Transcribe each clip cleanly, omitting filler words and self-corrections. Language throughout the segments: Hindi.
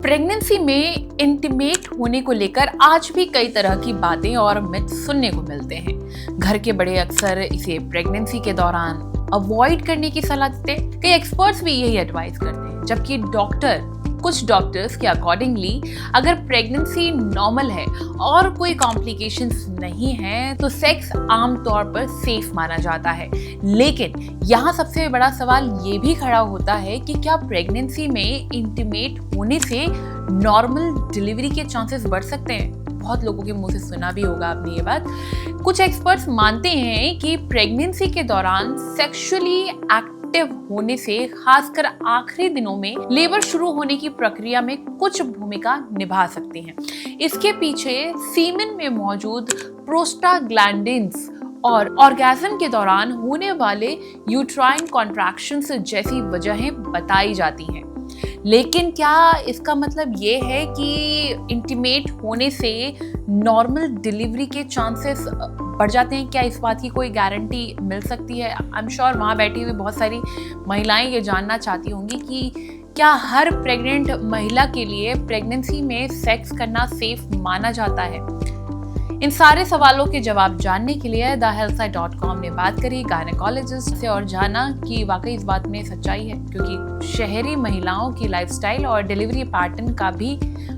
प्रेगनेंसी में इंटीमेट होने को लेकर आज भी कई तरह की बातें और मिथ सुनने को मिलते हैं। घर के बड़े अक्सर इसे प्रेगनेंसी के दौरान अवॉइड करने की सलाह देते हैं। कई एक्सपर्ट्स भी यही एडवाइस करते हैं, जबकि कुछ डॉक्टर्स के अकॉर्डिंगली अगर प्रेगनेंसी नॉर्मल है और कोई कॉम्प्लिकेशंस नहीं है तो सेक्स आमतौर पर सेफ माना जाता है। लेकिन यहाँ सबसे बड़ा सवाल ये भी खड़ा होता है कि क्या प्रेगनेंसी में इंटीमेट होने से नॉर्मल डिलीवरी के चांसेस बढ़ सकते हैं। बहुत लोगों के मुंह से सुना भी होगा आपने ये बात। कुछ एक्सपर्ट्स मानते हैं कि प्रेगनेंसी के दौरान सेक्सुअली एक्टिव होने से, खासकर आखिरी दिनों में लेबर शुरू होने की प्रक्रिया में कुछ भूमिका निभा सकती हैं। इसके पीछे सीमेन में मौजूद प्रोस्टाग्लैंडिन्स और ऑर्गेज्म के दौरान होने वाले यूट्राइन कॉन्ट्रैक्शंस जैसी वजहें बताई जाती हैं। लेकिन क्या इसका मतलब ये है कि इंटीमेट होने से नॉर्मल डिलीवरी के चांसेस बढ़ जाते हैं? क्या इस बात की कोई गारंटी मिल सकती है? आई एम श्योर वहाँ बैठी हुई बहुत सारी महिलाएं ये जानना चाहती होंगी कि क्या हर प्रेग्नेंट महिला के लिए प्रेगनेंसी में सेक्स करना सेफ माना जाता है। इन सारे सवालों के जवाब जानने के लिए thehealthsite.com ने बात करी गायनेकोलॉजिस्ट से और जाना कि वाकई इस बात में सच्चाई है, क्योंकि शहरी महिलाओं की लाइफस्टाइल और डिलीवरी पैटर्न का भी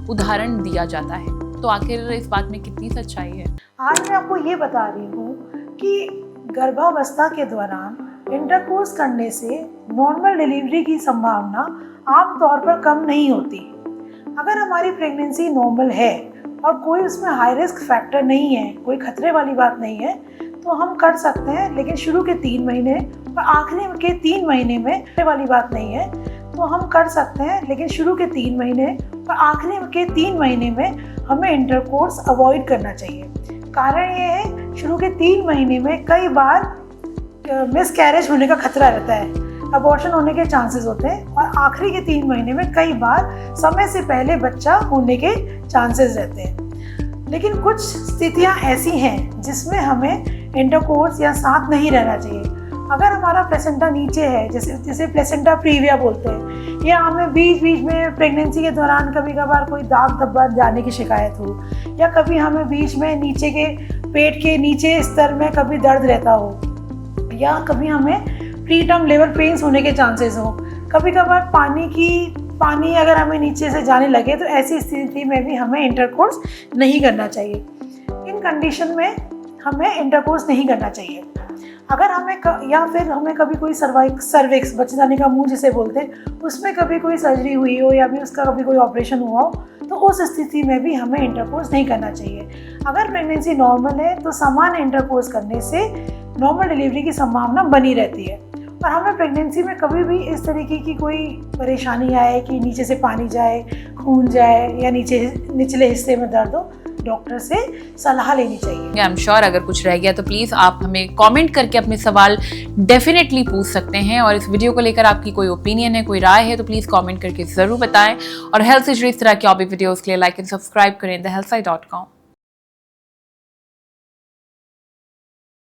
उदाहरण दिया जाता है। तो आखिर इस बात में कितनी सच्चाई है? आज मैं आपको ये बता रही हूँ कि गर्भावस्था के दौरान इंटरकोर्स करने से नॉर्मल डिलीवरी की संभावना आमतौर पर कम नहीं होती। अगर हमारी प्रेगनेंसी नॉर्मल है और कोई उसमें हाई रिस्क फैक्टर नहीं है, कोई खतरे वाली बात नहीं है, तो हम कर सकते हैं। लेकिन शुरू के 3 महीने और आखिरी के 3 महीने में खतरे वाली बात नहीं है, तो हम कर सकते हैं। लेकिन शुरू के 3 महीने और आखिरी के 3 महीने में हमें इंटरकोर्स अवॉइड करना चाहिए। कारण ये है, शुरू के 3 महीने में कई बार मिसकैरेज होने का खतरा रहता है, अबॉर्शन होने के चांसेस होते हैं, और आखिरी के 3 महीने में कई बार समय से पहले बच्चा होने के चांसेस रहते हैं। लेकिन कुछ स्थितियां ऐसी हैं जिसमें हमें इंटरकोर्स या साथ नहीं रहना चाहिए। अगर हमारा प्लेसेंटा नीचे है, जैसे प्लेसेंटा प्रीविया बोलते हैं, या हमें बीच बीच में प्रेगनेंसी के दौरान कभी कभार कोई दाग धब्बा जाने की शिकायत हो, या कभी हमें बीच में नीचे के पेट के नीचे स्तर में कभी दर्द रहता हो, या कभी हमें प्री टर्म लेबर पेन्स होने के चांसेस हो, कभी कभार पानी अगर हमें नीचे से जाने लगे, तो ऐसी स्थिति में भी हमें इंटरकोर्स नहीं करना चाहिए। इन कंडीशन में हमें इंटरकोर्स नहीं करना चाहिए। अगर हमें कभी कोई सर्विक्स बच्चेदानी का मुंह जिसे बोलते हैं, उसमें कभी कोई सर्जरी हुई हो या भी उसका कभी कोई ऑपरेशन हुआ हो, तो उस स्थिति में भी हमें इंटरकोर्स नहीं करना चाहिए। अगर प्रेगनेंसी नॉर्मल है तो सामान्य इंटरकोर्स करने से नॉर्मल डिलीवरी की संभावना बनी रहती है। और हमें प्रेगनेंसी में कभी भी इस तरीके की कोई परेशानी आए कि नीचे से पानी जाए, खून जाए, या निचले हिस्से में दर्द हो, डॉक्टर से सलाह लेनी चाहिए। आई एम श्योर अगर कुछ रह गया तो प्लीज़ आप हमें कमेंट करके अपने सवाल डेफिनेटली पूछ सकते हैं। और इस वीडियो को लेकर आपकी कोई ओपिनियन है, कोई राय है, तो प्लीज़ कमेंट करके ज़रूर बताएं। और हेल्थ से जुड़ी इस तरह की और भी वीडियोज़ के लिए लाइक एंड सब्सक्राइब करें thehealthsite.com।